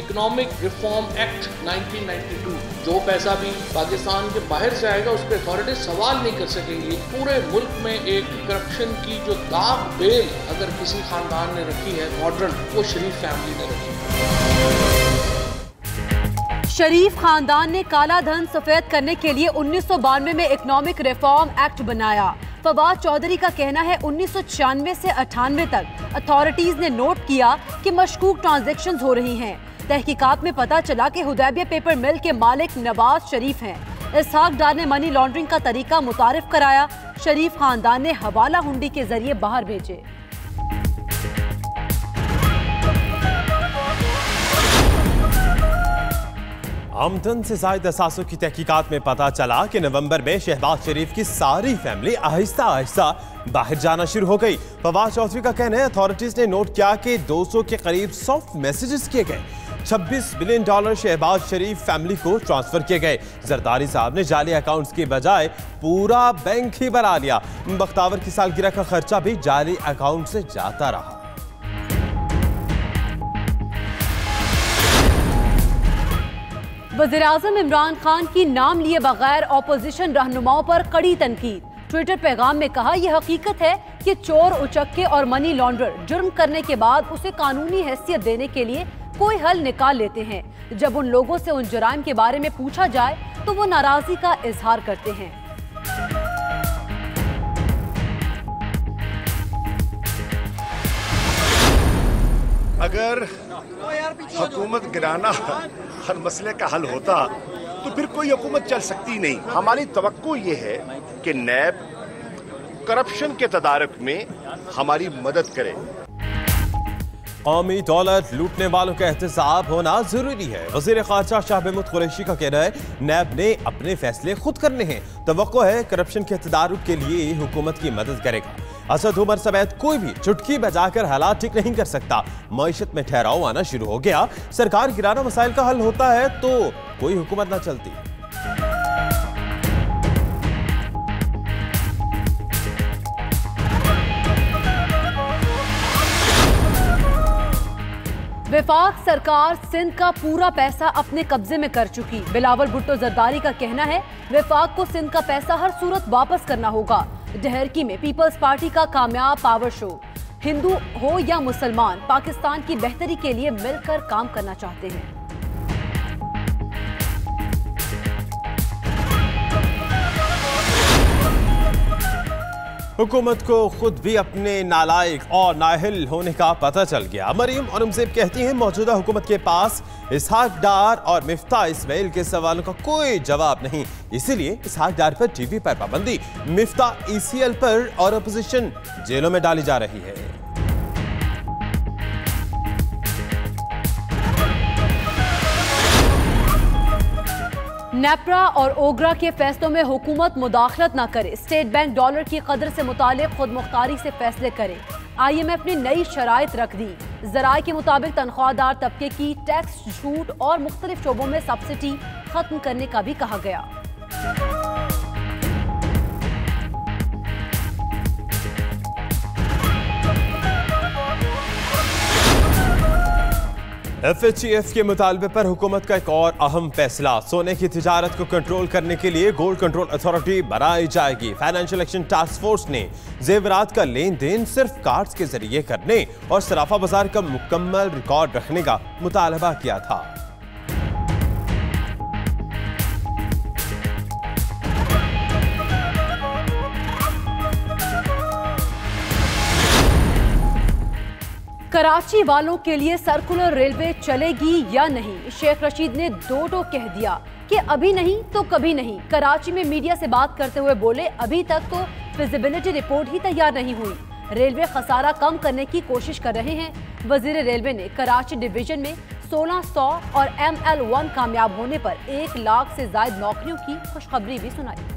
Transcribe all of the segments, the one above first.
Economic reform act 1992, जो पैसा भी पाकिस्तान के बाहर से आएगा उस पर अथॉरिटी सवाल नहीं कर सकेंगी। पूरे मुल्क में एक करप्शन की जो दाग बेल अगर किसी खानदान ने रखी है मॉडर्न, वो शरीफ फैमिली ने रखी है। शरीफ खानदान ने काला धन सफेद करने के लिए 1992 में इकोनॉमिक रिफॉर्म एक्ट बनाया। फवाद चौधरी का कहना है 1996 से 98 तक अथॉरिटीज ने नोट किया कि मशकूक ट्रांजैक्शंस हो रही हैं। तहकीकात में पता चला कि हुदैबिया पेपर मिल के मालिक नवाज शरीफ हैं। इसहाक डार ने मनी लॉन्ड्रिंग का तरीका मुतारिफ कराया। शरीफ खानदान ने हवाला हुंडी के जरिए बाहर भेजे। आमदन से जायद असासों की तहकीकात में पता चला कि नवंबर में शहबाज शरीफ की सारी फैमिली आहिस्ता आहिस्ता बाहर जाना शुरू हो गई। फवाद चौधरी का कहना है अथॉरिटीज ने नोट किया कि 200 के करीब सॉफ्ट मैसेजेस किए गए। $26 बिलियन शहबाज शरीफ फैमिली को ट्रांसफर किए गए। जरदारी साहब ने जाली अकाउंट्स की बजाय पूरा बैंक ही बना लिया। बख्तावर की सालगिरह का खर्चा भी जाली अकाउंट से जाता रहा। वज़ीर-ए-आज़म इमरान खान की नाम लिए बगैर ऑपोजिशन रहनुमाओं पर कड़ी तनकीद। ट्विटर पैगाम में कहा, यह हकीकत है कि चोर, उचक्के और मनी लॉन्ड्रर जुर्म करने के बाद उसे कानूनी हैसियत देने के लिए कोई हल निकाल लेते हैं। जब उन लोगों से उन जुराइम के बारे में पूछा जाए तो वो नाराजगी का इजहार करते हैं। अगर हुकूमत गिराना हर मसले का हल होता तो फिर कोई हुकूमत चल सकती नहीं। हमारी तवक्को ये है कि नैब करप्शन के तदारक में हमारी मदद करे। कौमी दौलत लूटने वालों का एहतसाब होना जरूरी है। वज़ीर ख़ारजा शाह महमूद कुरैशी का कहना है नैब ने अपने फैसले खुद करने हैं। तवक्को है करप्शन के तदारुक के लिए हुकूमत की मदद करेगा। असद उमर समेत कोई भी चुटकी बजाकर हालात ठीक नहीं कर सकता। मईशत में ठहराव आना शुरू हो गया। सरकार गिराना मसाइल का हल होता है तो कोई हुकूमत ना चलती। वफाक सरकार सिंध का पूरा पैसा अपने कब्जे में कर चुकी। बिलावल भुट्टो जरदारी का कहना है वफाक को सिंध का पैसा हर सूरत वापस करना होगा। डहरकी में पीपल्स पार्टी का कामयाब पावर शो। हिंदू हो या मुसलमान, पाकिस्तान की बेहतरी के लिए मिलकर काम करना चाहते हैं। हुकूमत को खुद भी अपने नालायक और नाहिल होने का पता चल गया। मरीम औरंगजेब कहती हैं मौजूदा हुकूमत के पास इसहाक डार और मिफ्ता इस्माइल के सवालों का कोई जवाब नहीं, इसीलिए इसहाक डार पर टीवी पर पाबंदी, मिफ्ता ECL पर और अपोजिशन जेलों में डाली जा रही है। नेप्रा और ओगरा के फैसलों में हुकूमत मुदाखलत न करे। स्टेट बैंक डॉलर की कदर से मुतालिक खुद मुख्तारी से फैसले करे। IMF ने नई शराइत रख दी। ज़राए के मुताबिक तनख्वाहदार तबके की टैक्स छूट और मुख्तलिफ शोबों में सब्सिडी खत्म करने का भी कहा गया। FATF के मुतालबे पर हुकूमत का एक और अहम फैसला, सोने की तिजारत को कंट्रोल करने के लिए गोल्ड कंट्रोल अथॉरिटी बनाई जाएगी। फाइनेंशियल एक्शन टास्क फोर्स ने जेवरात का लेन देन सिर्फ कार्ड्स के जरिए करने और सराफा बाजार का मुकम्मल रिकॉर्ड रखने का मुतालबा किया था। कराची वालों के लिए सर्कुलर रेलवे चलेगी या नहीं, शेख रशीद ने दो टोक कह दिया कि अभी नहीं तो कभी नहीं। कराची में मीडिया से बात करते हुए बोले अभी तक तो फिजिबिलिटी रिपोर्ट ही तैयार नहीं हुई। रेलवे खसारा कम करने की कोशिश कर रहे हैं। वजीर रेलवे ने कराची डिवीजन में 1600 और ML1 कामयाब होने पर 1 लाख से ज्यादा नौकरियों की खुशखबरी भी सुनाई।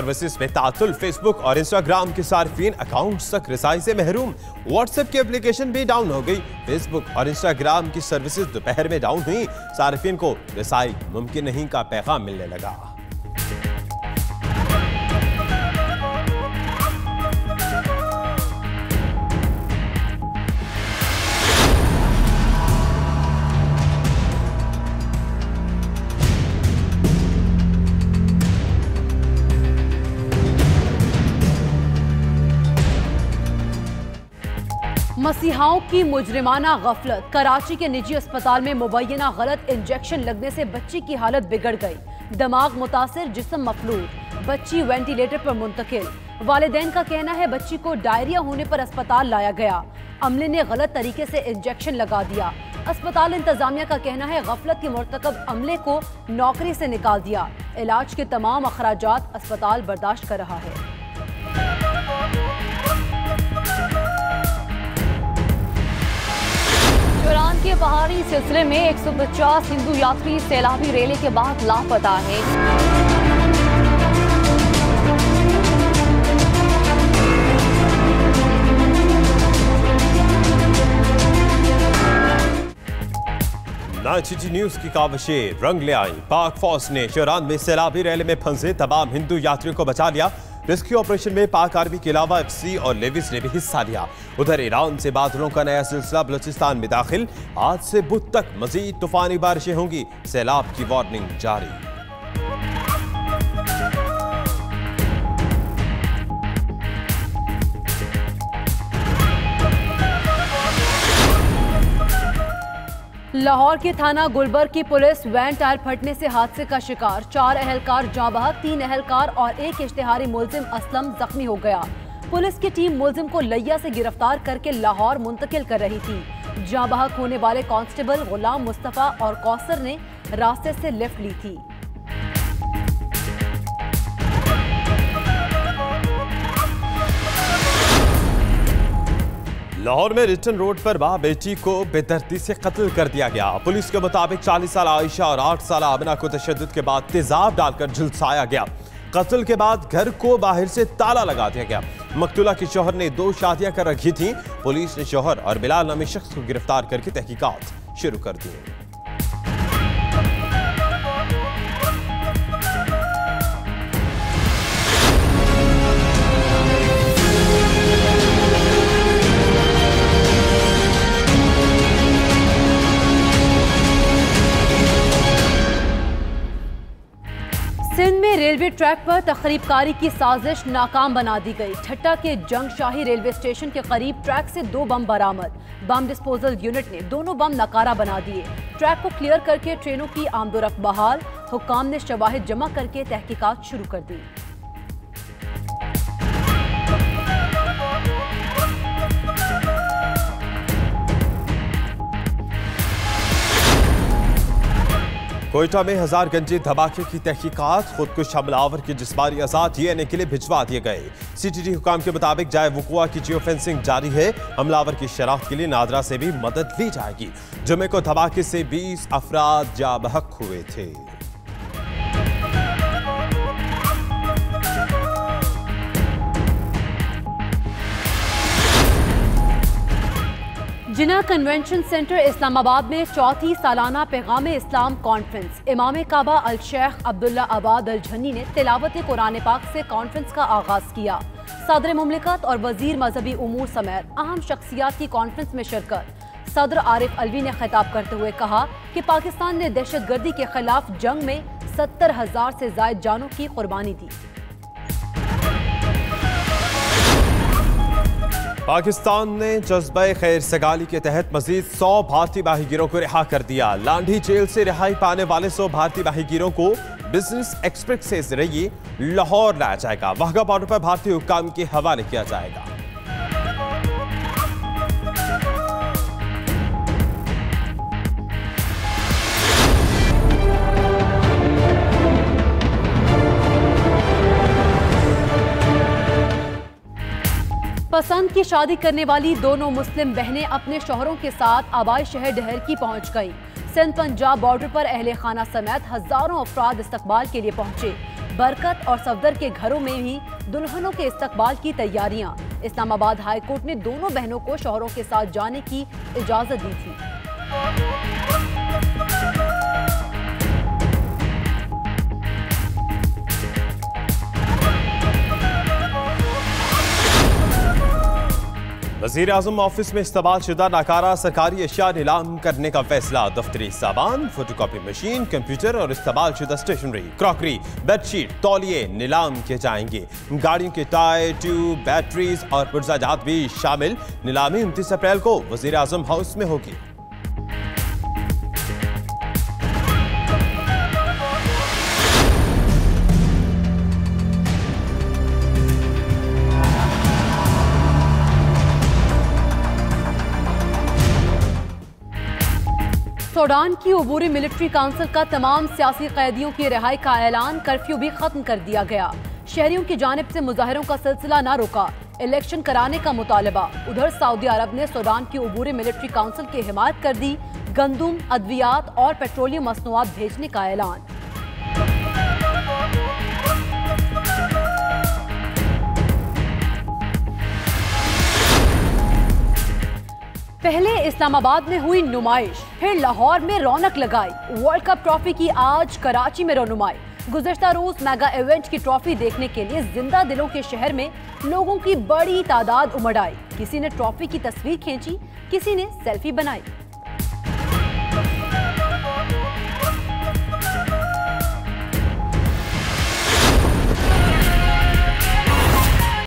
सर्विसेज में तातुल, फेसबुक और इंस्टाग्राम के सार्फिन अकाउंट्स तक रसाई से महरूम। व्हाट्सएप की एप्लीकेशन भी डाउन हो गई। फेसबुक और इंस्टाग्राम की सर्विसेज दोपहर में डाउन हुई। सार्फिन को रसाई मुमकिन नहीं का पैगाम मिलने लगा। मसीहाओं की मुजरिमाना गफलत। कराची के निजी अस्पताल में मुबैना गलत इंजेक्शन लगने से बच्ची की हालत बिगड़ गई। दिमाग मुतासिर, जिस्म मफलूज, बच्ची वेंटिलेटर पर मुंतकिल। वालिदैन का कहना है बच्ची को डायरिया होने पर अस्पताल लाया गया। अमले ने गलत तरीके से इंजेक्शन लगा दिया। अस्पताल इंतजामिया का कहना है गफलत के मुर्तकब अमले को नौकरी से निकाल दिया। इलाज के तमाम अखराजात अस्पताल बर्दाश्त कर रहा है। ईरान के पहाड़ी सिलसिले में 150 हिंदू यात्री सैलाबी रेले के बाद लापता है। नाइट न्यूज की काविशें रंग ले आई। पाक फौज ने ईरान में सैलाबी रेले में फंसे तमाम हिंदू यात्रियों को बचा लिया। रेस्क्यू ऑपरेशन में पाक आर्मी के अलावा एफसी और लेविस ने भी हिस्सा लिया। उधर ईरान से बादलों का नया सिलसिला बलूचिस्तान में दाखिल। आज से बुध तक मजीद तूफानी बारिशें होंगी। सैलाब की वार्निंग जारी। लाहौर के थाना गुलबर्ग की पुलिस वैन टायर फटने से हादसे का शिकार। 4 अहलकार जाँ बहक, 3 अहलकार और एक इश्तिहारी मुलजिम असलम जख्मी हो गया। पुलिस की टीम मुलजिम को लैया से गिरफ्तार करके लाहौर मुंतकिल कर रही थी। जाँ बहक होने वाले कांस्टेबल गुलाम मुस्तफा और कौसर ने रास्ते से लिफ्ट ली थी। लाहौर में रिटन रोड पर मां बेटी को बेदर्दी से कत्ल कर दिया गया। पुलिस के मुताबिक 40 साल आयशा और 8 साल आमना को तशद्दुद के बाद तेजाब डालकर झुलसाया गया। कत्ल के बाद घर को बाहर से ताला लगा दिया गया। मकतूला के शौहर ने 2 शादियां कर रखी थीं। पुलिस ने शौहर और बिलाल नामी शख्स को गिरफ्तार करके तहकीकात शुरू कर दी। सिंध में रेलवे ट्रैक पर तखरीबकारी की साजिश नाकाम बना दी गई। ठट्टा के जंग शाही रेलवे स्टेशन के करीब ट्रैक से 2 बम बरामद। बम डिस्पोजल यूनिट ने दोनों बम नकारा बना दिए। ट्रैक को क्लियर करके ट्रेनों की आमदोरफ्त बहाल। हुक्काम ने शवाहिद जमा करके तहकीकात शुरू कर दी। कोयटा में हजारगंजी धमाके की तहकीकात। खुदकुश हमलावर की जिस्मानी अज़ात डीएनए के लिए भिजवा दिए गए। सीटीडी हुकाम के मुताबिक जाए वुकुआ की जियो फेंसिंग जारी है। हमलावर की शनाख्त के लिए नादरा से भी मदद ली जाएगी। जुमे को धमाके से 20 अफराद जाँ बहक हुए थे। जिना कन्वेंशन सेंटर इस्लामाबाद में 4थी सालाना पैगाम इस्लाम कॉन्फ्रेंस। इमाम काबा अल शेख अब्दुल्ला आबाद अल झन्नी ने तिलावत कुरान पाक से कॉन्फ्रेंस का आगाज किया। सदर मुमलिकत और वजीर मजहबी उमूर समेत अहम शख्सियात की कॉन्फ्रेंस में शिरकत। सदर आरिफ अलवी ने खिताब करते हुए कहा कि पाकिस्तान ने दहशतगर्दी के खिलाफ जंग में 70,000 से ज्यादा जानों की कुर्बानी दी। पाकिस्तान ने जज्बा खैर सगाली के तहत मजीद 100 भारतीय माहीगीरों को रिहा कर दिया। लांढी जेल से रिहाई पाने वाले 100 भारतीय माहीगीरों को बिजनेस एक्सप्रेस से जरिए लाहौर लाया जाएगा। वाघा बॉर्डर पर भारतीय हुक्काम के हवाले किया जाएगा। पसंद की शादी करने वाली दोनों मुस्लिम बहनें अपने शौहरों के साथ आबाई शहर डहर की पहुंच गईं। सिंध पंजाब बॉर्डर पर अहले खाना समेत हजारों अफराद इस्तकबाल के लिए पहुंचे। बरकत और सफदर के घरों में भी दुल्हनों के इस्तकबाल की तैयारियां। इस्लामाबाद हाई कोर्ट ने दोनों बहनों को शौहरों के साथ जाने की इजाजत दी थी। वज़ीर-ए-आज़म ऑफिस में इस्तेमालशुदा नाकारा सरकारी अशिया नीलाम करने का फैसला। दफ्तरी सामान, फोटोकॉपी मशीन, कंप्यूटर और इस्तेमालशुदा स्टेशनरी, क्रॉकरी, बेडशीट, तौलिए नीलाम किए जाएंगे। गाड़ियों के टायर, ट्यूब, बैटरीज और पुर्जाजात भी शामिल। नीलामी 29 अप्रैल को वज़ीर-ए-आज़म हाउस में होगी। सूडान की अबूरी मिलिट्री काउंसिल का तमाम सियासी कैदियों की रिहाई का ऐलान। कर्फ्यू भी खत्म कर दिया गया। शहरियों की जानिब से मुजाहिरों का सिलसिला न रुका। इलेक्शन कराने का मुतालबा। उधर सऊदी अरब ने सूडान की अबूरी मिलिट्री काउंसिल की हिमायत कर दी। गंदुम, अद्वियात और पेट्रोलियम मसनूआत भेजने का ऐलान। पहले इस्लामाबाद में हुई नुमाइश, फिर लाहौर में रौनक लगाई। वर्ल्ड कप ट्रॉफी की आज कराची में रौनुमाई। गुज़श्ता रोज मेगा इवेंट की ट्रॉफी देखने के लिए जिंदा दिलों के शहर में लोगों की बड़ी तादाद उमड़ आई। किसी ने ट्रॉफी की तस्वीर खींची, किसी ने सेल्फी बनाई।